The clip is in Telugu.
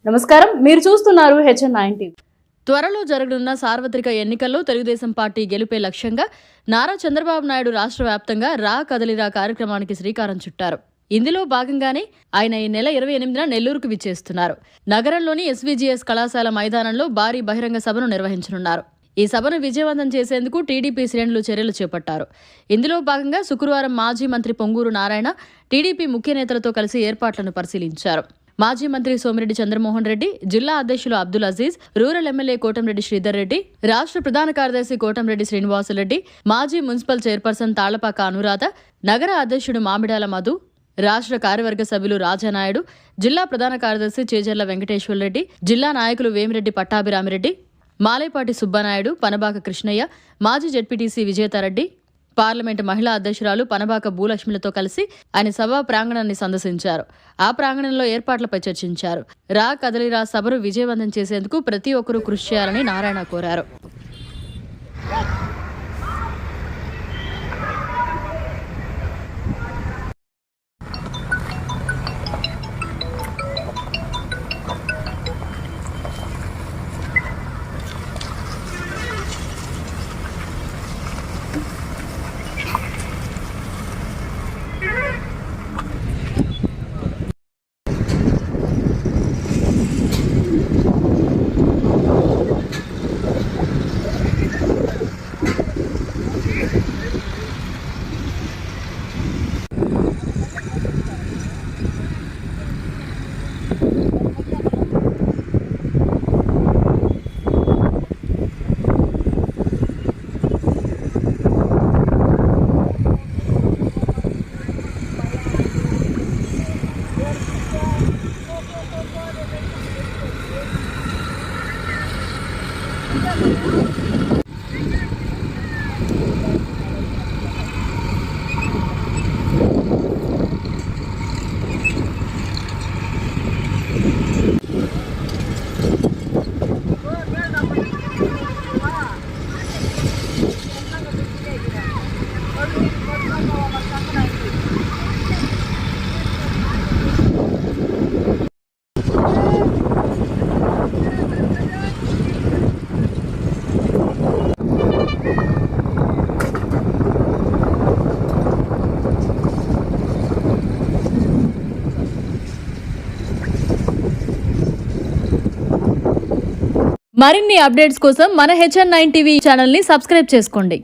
నమస్కారం, మీరు చూస్తున్నారు HN9 టీవీ. త్వరలో జరగనున్న సార్వత్రిక ఎన్నికల్లో తెలుగుదేశం పార్టీ గెలుపే లక్ష్యంగా నారా చంద్రబాబు నాయుడు రాష్ట్ర వ్యాప్తంగా రా కదలిరా కార్యక్రమానికి శ్రీకారం చుట్టారు. ఇందులో భాగంగానే ఆయన ఈ నెల 28న నెల్లూరుకు విచ్చేస్తున్నారు. నగరంలోని SVGS కళాశాల మైదానంలో భారీ బహిరంగ సభను నిర్వహించనున్నారు. ఈ సభను విజయవంతం చేసేందుకు టీడీపీ శ్రేణులు చర్యలు చేపట్టారు. ఇందులో భాగంగా శుక్రవారం మాజీ మంత్రి పొంగూరు నారాయణ టీడీపీ ముఖ్య నేతలతో కలిసి ఏర్పాట్లను పరిశీలించారు. మాజీ మంత్రి సోమిరెడ్డి చంద్రమోహన్ రెడ్డి, జిల్లా అధ్యక్షులు అబ్దుల్ అజీజ్, రూరల్ ఎమ్మెల్యే కోటంరెడ్డి శ్రీధర్ రెడ్డి, రాష్ట్ర ప్రధాన కార్యదర్శి కోటంరెడ్డి శ్రీనివాసులరెడ్డి, మాజీ మున్సిపల్ చైర్పర్సన్ తాళ్లపాక అనురాధ, నగర అధ్యక్షుడు మామిడాల మధు, రాష్ట్ర కార్యవర్గ సభ్యులు రాజానాయుడు, జిల్లా ప్రధాన కార్యదర్శి చేజర్ల వెంకటేశ్వర్రెడ్డి, జిల్లా నాయకులు వేమిరెడ్డి పట్టాభిరామిరెడ్డి, మాలేపాటి సుబ్బనాయుడు, పనబాక కృష్ణయ్య, మాజీ జెడ్పీటీసీ విజేతారెడ్డి, పార్లమెంటు మహిళా అధ్యక్షురాలు పనబాక భూలక్ష్మిలతో కలిసి ఆయన సభా ప్రాంగణాన్ని సందర్శించారు. ఆ ప్రాంగణంలో ఏర్పాట్లపై చర్చించారు. రా కదలిరా సభను విజయవంతం చేసేందుకు ప్రతి ఒక్కరూ కృషి చేయాలని నారాయణ కోరారు. మరిన్ని అప్డేట్స్ కోసం మన HN9 టీవీ ఛానల్ని సబ్స్క్రైబ్ చేసుకోండి.